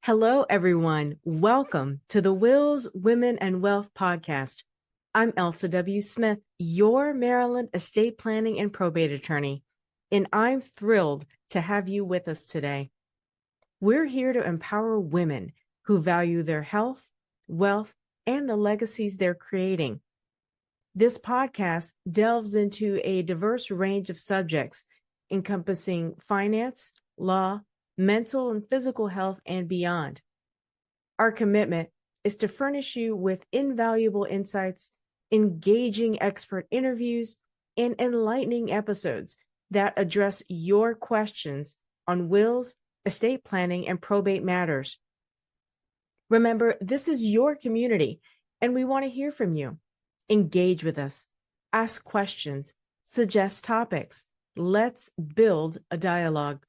Hello, everyone. Welcome to the Wills, Women, and Wealth podcast. I'm Elsa W. Smith, your Maryland estate planning and probate attorney, and I'm thrilled to have you with us today. We're here to empower women who value their health, wealth, and the legacies they're creating. This podcast delves into a diverse range of subjects encompassing finance, law, mental and physical health, and beyond. Our commitment is to furnish you with invaluable insights, engaging expert interviews, and enlightening episodes that address your questions on wills, estate planning, and probate matters. Remember, this is your community, and we want to hear from you. Engage with us, ask questions, suggest topics. Let's build a dialogue.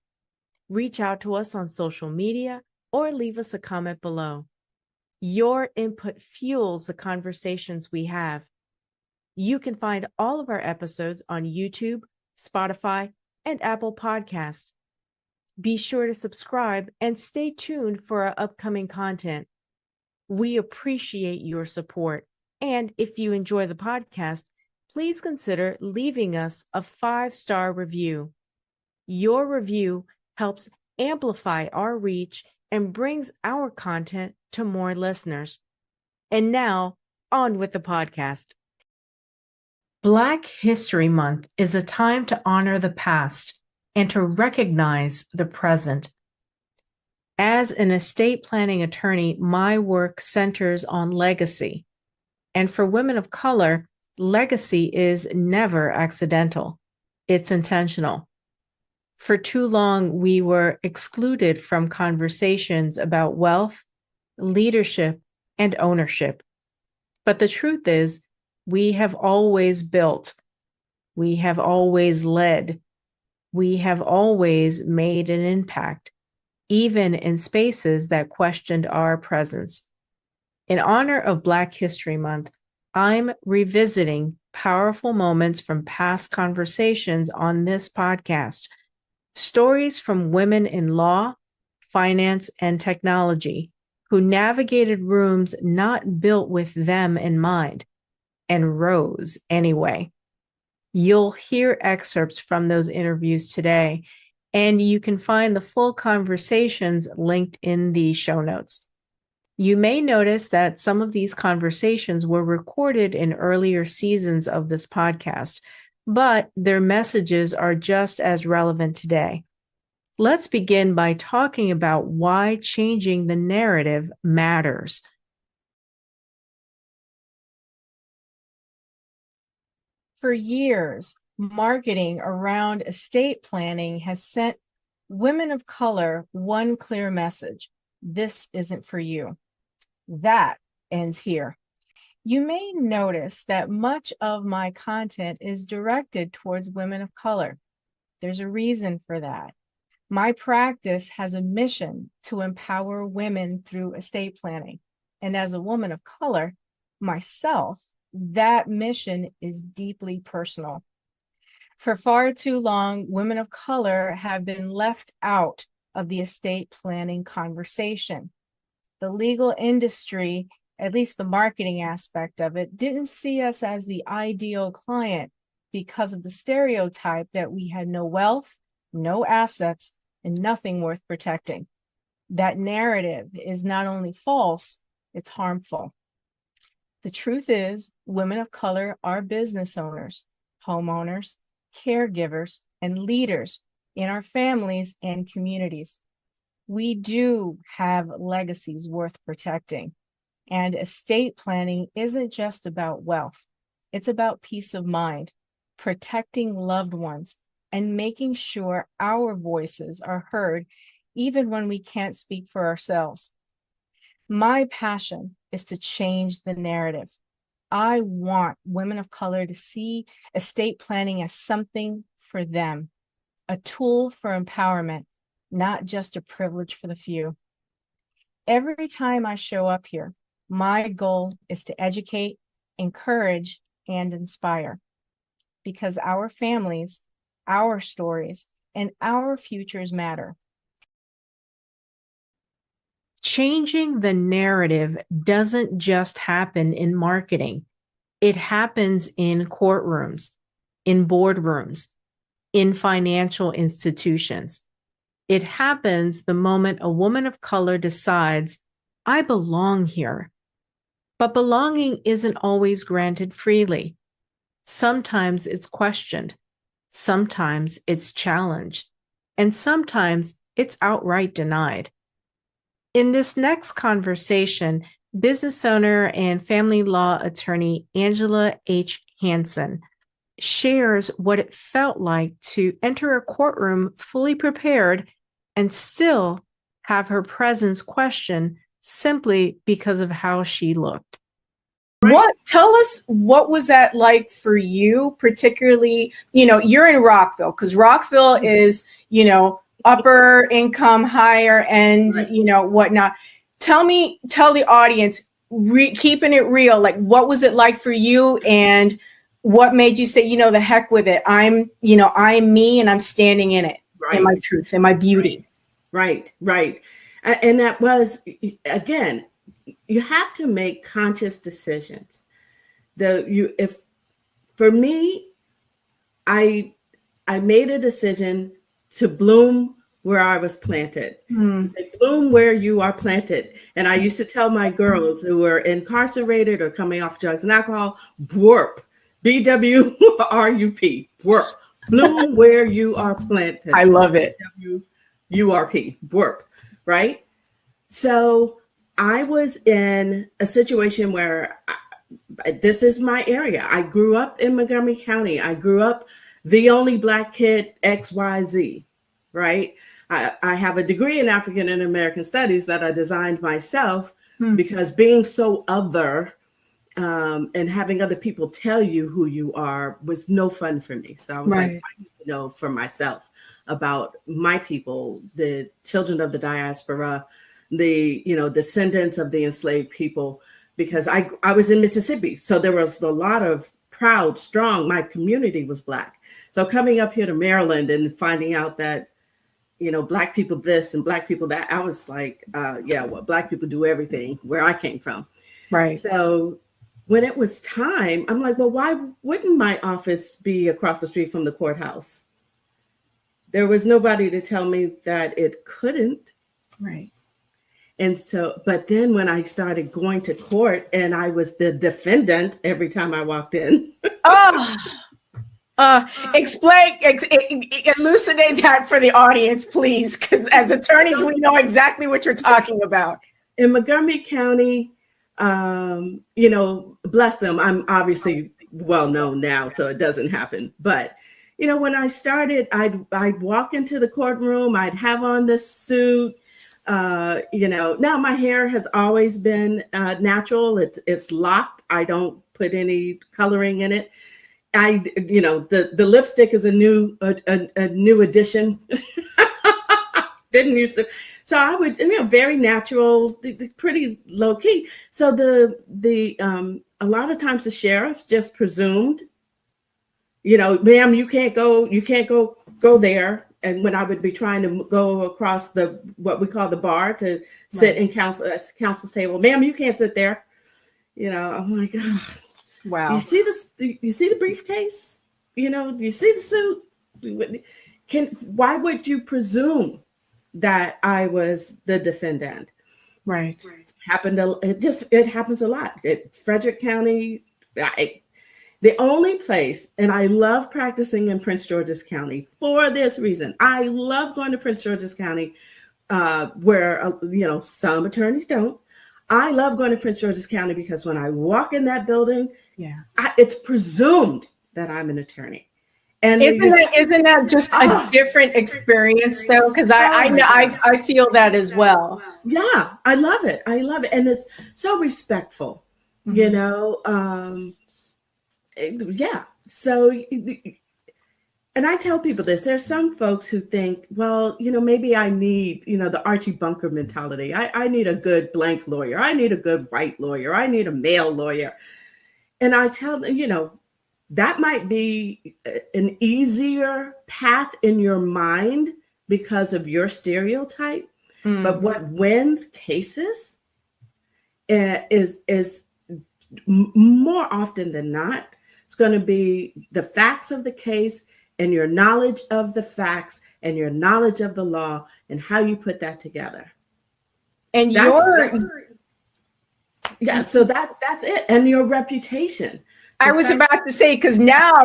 Reach out to us on social media or leave us a comment below. Your input fuels the conversations we have. You can find all of our episodes on YouTube, Spotify, and Apple Podcasts. Be sure to subscribe and stay tuned for our upcoming content. We appreciate your support, and if you enjoy the podcast, please consider leaving us a 5-star review. Your review helps amplify our reach and brings our content to more listeners. And now, on with the podcast. Black History Month is a time to honor the past and to recognize the present. As an estate planning attorney, my work centers on legacy. And for women of color, legacy is never accidental. It's intentional. For too long, we were excluded from conversations about wealth, leadership, and ownership. But the truth is, we have always built. We have always led. We have always made an impact, even in spaces that questioned our presence. In honor of Black History Month, I'm revisiting powerful moments from past conversations on this podcast. Stories from women in law, finance, and technology who navigated rooms not built with them in mind and rose anyway. You'll hear excerpts from those interviews today, and you can find the full conversations linked in the show notes. You may notice that some of these conversations were recorded in earlier seasons of this podcast, but their messages are just as relevant today. Let's begin by talking about why changing the narrative matters. For years, marketing around estate planning has sent women of color one clear message: this isn't for you. That ends here. You may notice that much of my content is directed towards women of color. There's a reason for that. My practice has a mission to empower women through estate planning. And as a woman of color, myself, that mission is deeply personal. For far too long, women of color have been left out of the estate planning conversation. The legal industry, at least the marketing aspect of it, didn't see us as the ideal client because of the stereotype that we had no wealth, no assets, and nothing worth protecting. That narrative is not only false, it's harmful. The truth is, women of color are business owners, homeowners, caregivers, and leaders in our families and communities. We do have legacies worth protecting. And estate planning isn't just about wealth. It's about peace of mind, protecting loved ones, and making sure our voices are heard even when we can't speak for ourselves. My passion is to change the narrative. I want women of color to see estate planning as something for them, a tool for empowerment, not just a privilege for the few. Every time I show up here, my goal is to educate, encourage, and inspire, because our families, our stories, and our futures matter. Changing the narrative doesn't just happen in marketing. It happens in courtrooms, in boardrooms, in financial institutions. It happens the moment a woman of color decides, I belong here. But belonging isn't always granted freely. Sometimes it's questioned. Sometimes it's challenged. And sometimes it's outright denied. In this next conversation, business owner and family law attorney Angela H. Hansen shares what it felt like to enter a courtroom fully prepared and still have her presence questioned simply because of how she looked. Tell us, what was that like for you, particularly, you're in Rockville, because Rockville is, upper income, higher end, whatnot. Tell the audience, keeping it real, like, what was it like for you, and what made you say, the heck with it? I'm me, and I'm standing in it, in my truth, in my beauty. Right. And that was, again, you have to make conscious decisions. For me, I made a decision to bloom where I was planted. Bloom where you are planted. And I used to tell my girls who were incarcerated or coming off drugs and alcohol, BWRP, BWRUP, BWRP, bloom where you are planted. I love it. BWRP, BWRP, right? So I was in a situation where this is my area. I grew up in Montgomery County. I grew up the only Black kid, XYZ, right? I have a degree in African and American Studies that I designed myself because being so other and having other people tell you who you are was no fun for me. So I was like, I need to know for myself about my people, the children of the diaspora, the descendants of the enslaved people, because I was in Mississippi. So there was a lot of proud, strong, my community was Black. So coming up here to Maryland and finding out that, Black people this and Black people that, I was like, Black people do everything where I came from. Right. So when it was time, I'm like, well, why wouldn't my office be across the street from the courthouse? There was nobody to tell me that it couldn't. Right. And so, but then when I started going to court and I was the defendant every time I walked in. Explain, elucidate that for the audience, please, because as attorneys, we know exactly what you're talking about. In Montgomery County, bless them, I'm obviously well known now, so it doesn't happen. But, when I started, I'd walk into the courtroom, I'd have on this suit. Now my hair has always been natural. It's locked. I don't put any coloring in it. The lipstick is a new addition. Didn't used to. So I would, very natural, pretty low key. So a lot of times the sheriffs just presumed, ma'am, you can't go there. And when I would be trying to go across what we call the bar to sit in counsel's table, ma'am, you can't sit there. I'm like, oh, wow. You see this? You see the briefcase? Do you see the suit? Why would you presume that I was the defendant? Right. It happens a lot. Frederick County, the only place, and I love practicing in Prince George's County for this reason. I love going to Prince George's County, where some attorneys don't. I love going to Prince George's County because when I walk in that building, it's presumed that I'm an attorney. And isn't that just a different experience though? Because I feel that as well. Yeah, I love it. And it's so respectful, yeah. So, and I tell people this, there's some folks who think, well, maybe I need, the Archie Bunker mentality. I need a good blank lawyer. I need a good white lawyer. I need a male lawyer. And I tell them, that might be an easier path in your mind because of your stereotype. But what wins cases is more often than not, it's going to be the facts of the case and your knowledge of the facts and your knowledge of the law and how you put that together. And so that's it. And your reputation. I was about to say, because now,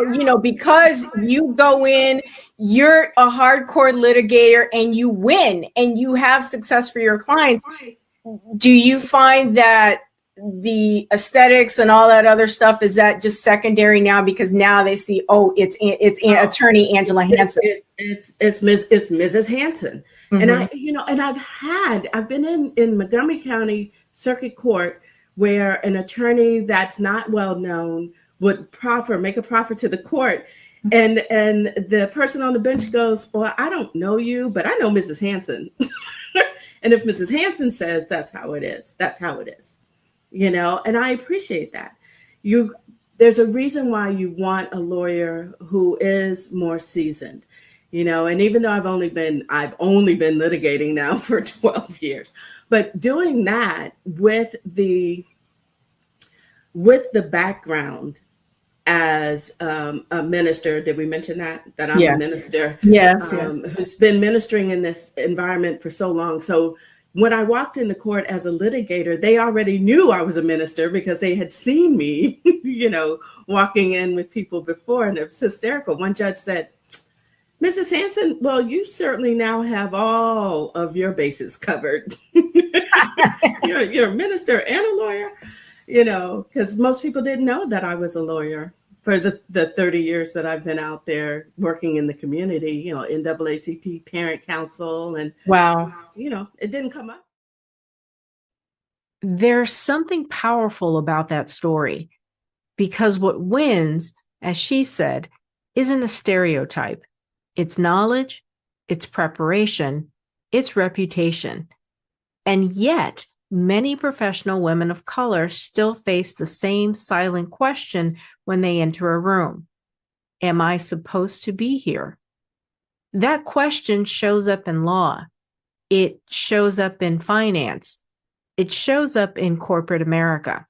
because you go in, you're a hardcore litigator and you win and you have success for your clients. Do you find that the aesthetics and all that other stuff, is that just secondary now because now they see, it's attorney Angela Hansen? It's Mrs. Hansen. Mm-hmm. And I've been in Montgomery County Circuit Court where an attorney that's not well known would make a proffer to the court. And the person on the bench goes, well, I don't know you, but I know Mrs. Hansen. And if Mrs. Hansen says that's how it is, that's how it is. And I appreciate that. There's a reason why you want a lawyer who is more seasoned, and even though I've only been litigating now for 12 years, but doing that with the background as a minister. Did we mention that I'm a minister? Yes. Who's been ministering in this environment for so long. So when I walked into court as a litigator, they already knew I was a minister because they had seen me, walking in with people before, and it's hysterical. One judge said, Mrs. Hansen, well, you certainly now have all of your bases covered. You're a minister and a lawyer, because most people didn't know that I was a lawyer for the 30 years that I've been out there working in the community, NAACP Parent Council. And wow, it didn't come up. There's something powerful about that story, because what wins, as she said, isn't a stereotype. It's knowledge, it's preparation, it's reputation. And yet, many professional women of color still face the same silent question when they enter a room. Am I supposed to be here? That question shows up in law. It shows up in finance. It shows up in corporate America.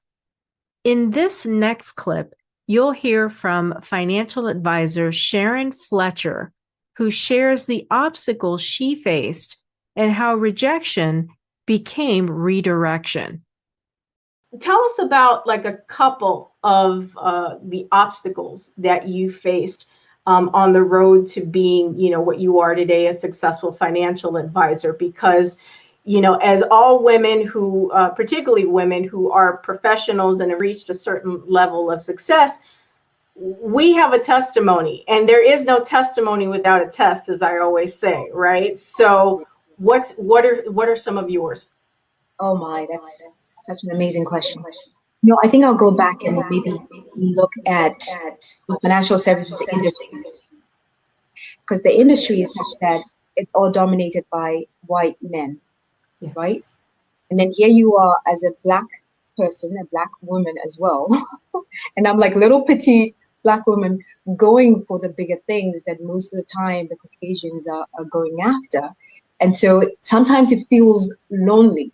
In this next clip, you'll hear from financial advisor Sharon Fletcher, who shares the obstacles she faced and how rejection became redirection. Tell us about like a couple of the obstacles that you faced on the road to being, what you are today, a successful financial advisor, because, as all women who, particularly women who are professionals and have reached a certain level of success, we have a testimony, and there is no testimony without a test, as I always say, right? So what are some of yours? Oh my, that's such an amazing question. I think I'll go back and maybe look at the financial services industry, because the industry is such that it's all dominated by white men, yes. Right? And then here you are as a Black person, a Black woman as well. And I'm like little petite Black woman going for the bigger things that most of the time the Caucasians are going after. And so sometimes it feels lonely,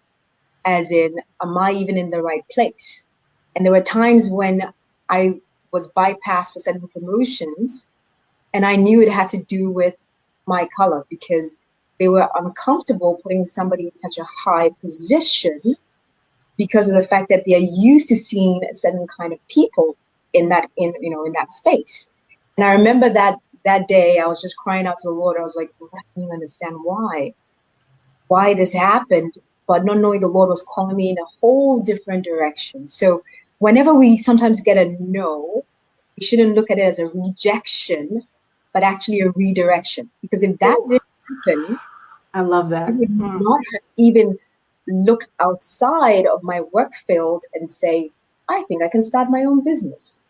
as in, am I even in the right place? And there were times when I was bypassed for certain promotions, and I knew it had to do with my color, because they were uncomfortable putting somebody in such a high position because of the fact that they are used to seeing a certain kind of people in that space. And I remember that day I was just crying out to the Lord. I was like, I don't even understand why this happened, but not knowing the Lord was calling me in a whole different direction. So whenever we sometimes get a no, we shouldn't look at it as a rejection, but actually a redirection. Because if that didn't happen, I love that. I would not have even looked outside of my work field and say, I think I can start my own business.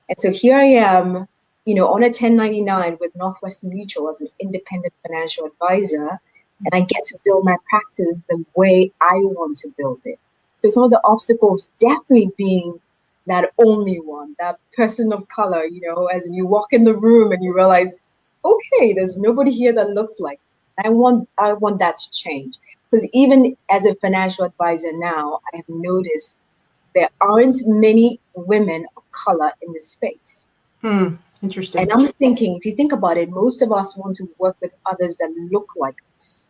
And so here I am, on a 1099 with Northwestern Mutual as an independent financial advisor, and I get to build my practice the way I want to build it. So some of the obstacles definitely being that only one, that person of color, as you walk in the room and you realize, okay, there's nobody here that looks like me. I want that to change. Because even as a financial advisor now, I have noticed there aren't many women of color in this space. Interesting. And I'm thinking, if you think about it, most of us want to work with others that look like us.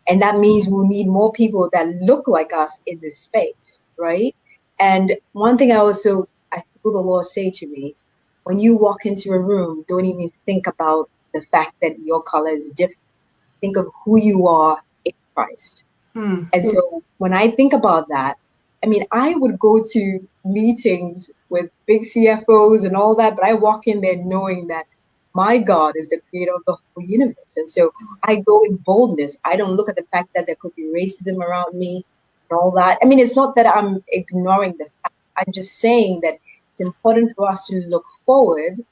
And that means we need more people that look like us in this space, right? And one thing I feel the Lord say to me, when you walk into a room, don't even think about the fact that your color is different. Think of who you are in Christ. And so when I think about that, I mean, I would go to meetings with big CFOs and all that, but I walk in there knowing that my God is the creator of the whole universe. And so I go in boldness. I don't look at the fact that there could be racism around me and all that. I mean, it's not that I'm ignoring the fact. I'm just saying that it's important for us to look forward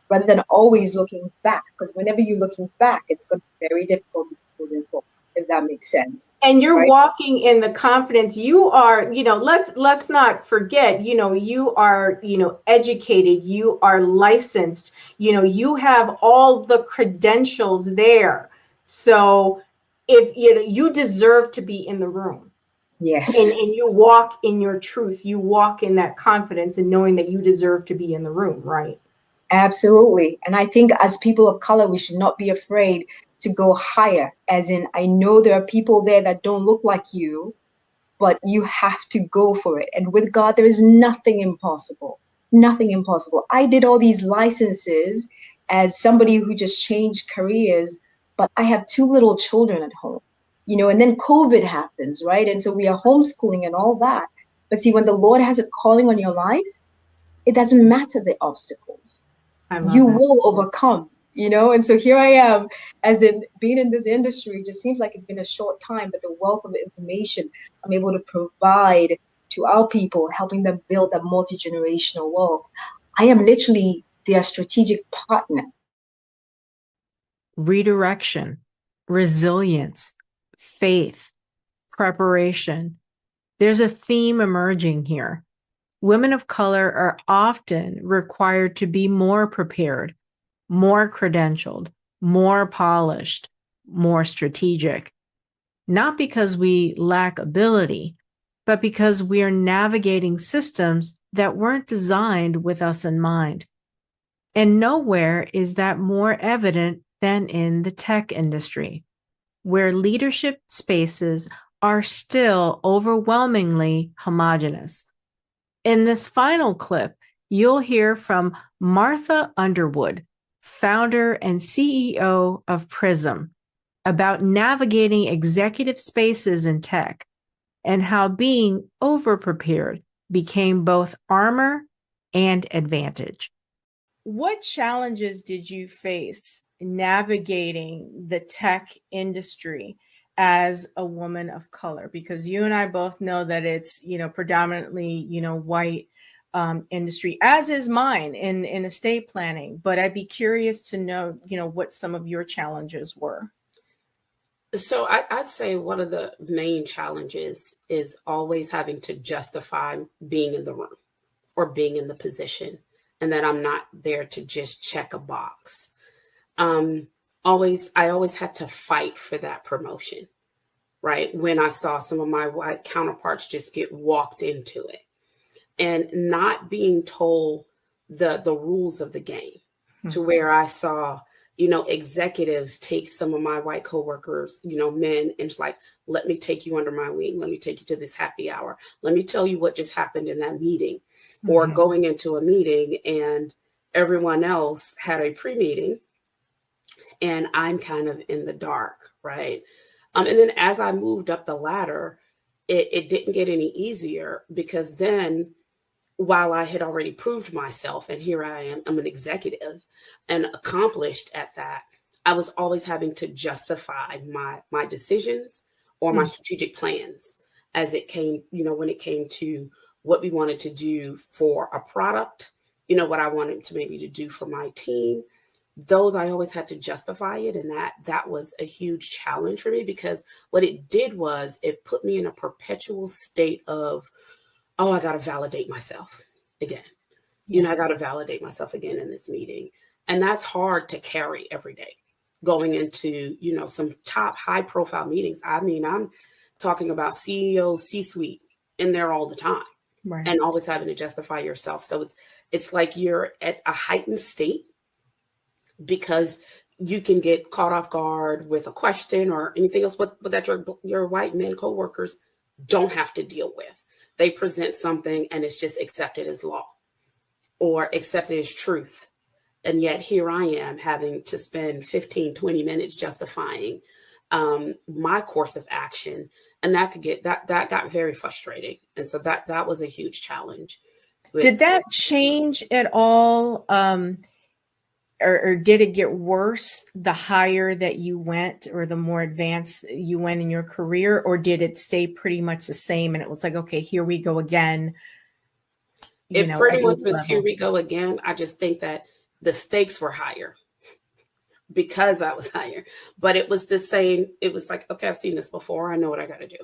rather than always looking back. Because whenever you're looking back, it's going to be very difficult to move forward, if that makes sense. And you're right? walking in the confidence. You are, let's not forget, you are, educated, you are licensed, you have all the credentials there. So if you deserve to be in the room. Yes. And you walk in your truth, you walk in that confidence and knowing that you deserve to be in the room, right? Absolutely. And I think as people of color, we should not be afraid to go higher. As in, I know there are people there that don't look like you, but you have to go for it. And with God, there is nothing impossible. Nothing impossible. I did all these licenses as somebody who just changed careers, but I have 2 little children at home, and then COVID happens, right? And so we are homeschooling and all that. But see, when the Lord has a calling on your life, it doesn't matter the obstacles. You will overcome, and so here I am, as in being in this industry, just seems like it's been a short time, but the wealth of information I'm able to provide to our people, helping them build a multi-generational wealth. I am literally their strategic partner. Redirection, resilience, faith, preparation. There's a theme emerging here. Women of color are often required to be more prepared, more credentialed, more polished, more strategic. Not because we lack ability, but because we are navigating systems that weren't designed with us in mind. And nowhere is that more evident than in the tech industry, where leadership spaces are still overwhelmingly homogenous. In this final clip, you'll hear from Martha Underwood, founder and CEO of Prism, about navigating executive spaces in tech and how being overprepared became both armor and advantage. What challenges did you face navigating the tech industry as a woman of color? Because you and I both know that it's, predominantly, white industry, as is mine in estate planning. But I'd be curious to know, what some of your challenges were. So I'd say one of the main challenges is always having to justify being in the room or being in the position, and that I'm not there to just check a box. I always had to fight for that promotion, right? When I saw some of my white counterparts just get walked into it and not being told the rules of the game, to where I saw, executives take some of my white coworkers, men, and it's like, let me take you under my wing. Let me take you to this happy hour. Let me tell you what just happened in that meeting. Or going into a meeting and everyone else had a pre-meeting and I'm kind of in the dark, right? And then as I moved up the ladder, it didn't get any easier, because then while I had already proved myself, and here I am, I'm an executive and accomplished at that, I was always having to justify my decisions or my strategic plans as it came, when it came to what we wanted to do for a product, what I wanted to maybe to do for my team. Those I always had to justify it. And that was a huge challenge for me, because what it did was it put me in a perpetual state of, oh, I got to validate myself again. I got to validate myself again in this meeting. And that's hard to carry every day, going into, some top high profile meetings. I mean, I'm talking about CEO, C-suite in there all the time. Right. And always having to justify yourself. So it's like you're at a heightened state because you can get caught off guard with a question or anything else, but that your white men coworkers don't have to deal with. They present something and it's just accepted as law or accepted as truth. And yet here I am having to spend 15, 20 minutes justifying my course of action. And that got very frustrating. And so that was a huge challenge. Did that change at all? Or did it get worse the higher that you went or the more advanced you went in your career? Or did it stay pretty much the same? And it was like, okay, here we go again. It pretty much was here we go again. I just think that the stakes were higher because I was higher, but it was the same. It was like, okay, I've seen this before. I know what I got to do.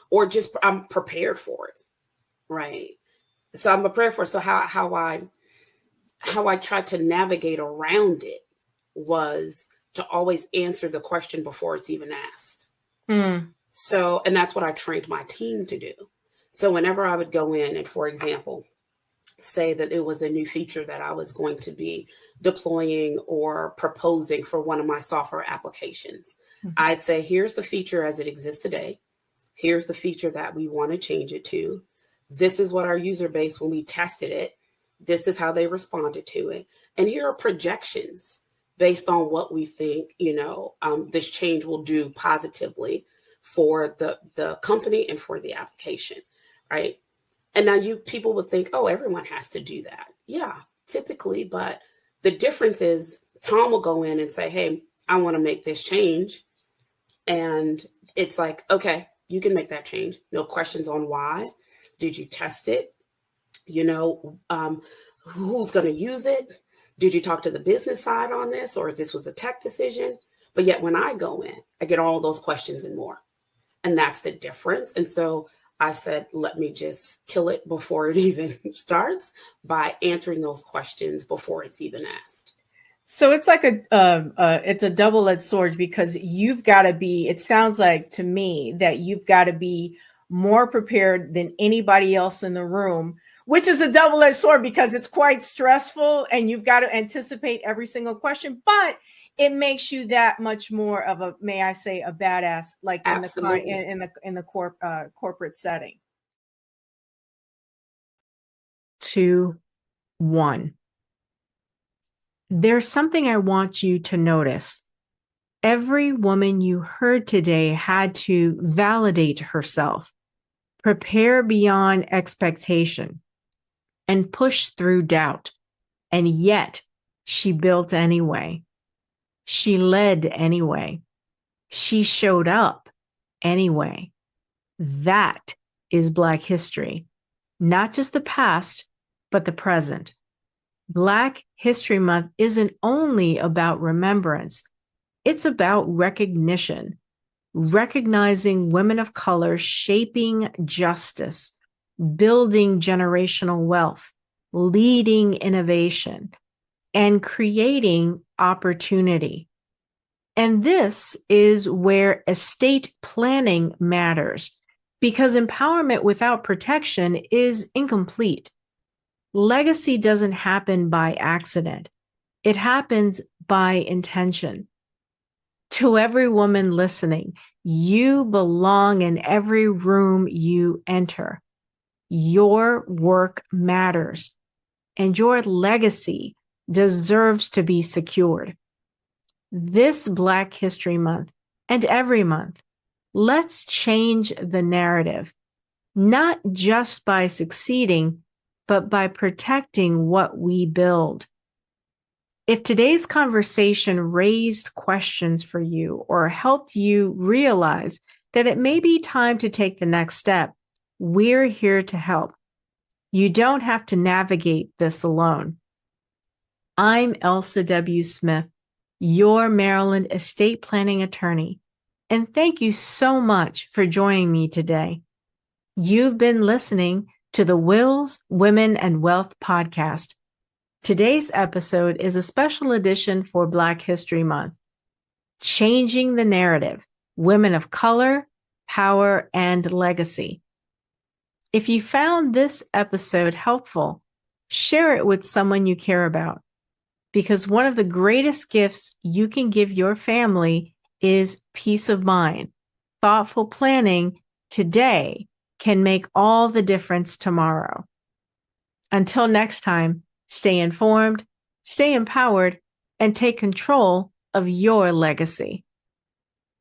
Or just I'm prepared for it. Right. So I'm prepared for it. So how I tried to navigate around it was to always answer the question before it's even asked. So, and that's what I trained my team to do. So whenever I would go in and, for example, say that it was a new feature that I was going to be deploying or proposing for one of my software applications, I'd say, here's the feature as it exists today. Here's the feature that we want to change it to. This is what our user base, when we tested it, this is how they responded to it. And here are projections based on what we think, this change will do positively for the company and for the application, right? And now people would think, oh, everyone has to do that. Yeah, typically. But the difference is Tom will go in and say, hey, I want to make this change. And it's like, okay, you can make that change. No questions on why. Did you test it? Who's going to use it? Did you talk to the business side on this, or this was a tech decision? But yet when I go in, I get all those questions and more. And that's the difference. And so I said, let me just kill it before it even starts by answering those questions before it's even asked. So it's like it's a double-edged sword, because you've got to be, it sounds like to me that you've got to be more prepared than anybody else in the room, which is a double-edged sword because it's quite stressful and you've got to anticipate every single question, but it makes you that much more of a, may I say, a badass, like in the corporate setting. 2, 1. There's something I want you to notice. Every woman you heard today had to validate herself, prepare beyond expectation, and push through doubt. And yet she built anyway. She led anyway. She showed up anyway. That is Black history. Not just the past, but the present. Black History Month isn't only about remembrance. It's about recognition. Recognizing women of color shaping justice, building generational wealth, leading innovation, and creating opportunity. And this is where estate planning matters, because empowerment without protection is incomplete. Legacy doesn't happen by accident. It happens by intention. To every woman listening, you belong in every room you enter. Your work matters, and your legacy deserves to be secured. This Black History Month and every month, let's change the narrative, not just by succeeding, but by protecting what we build. If today's conversation raised questions for you or helped you realize that it may be time to take the next step, we're here to help. You don't have to navigate this alone. I'm Elsa W. Smith, your Maryland estate planning attorney, and thank you so much for joining me today. You've been listening to the Wills, Women, and Wealth podcast. Today's episode is a special edition for Black History Month, Changing the Narrative, Women of Color, Power, and Legacy. If you found this episode helpful, share it with someone you care about, because one of the greatest gifts you can give your family is peace of mind. Thoughtful planning today can make all the difference tomorrow. Until next time, stay informed, stay empowered, and take control of your legacy.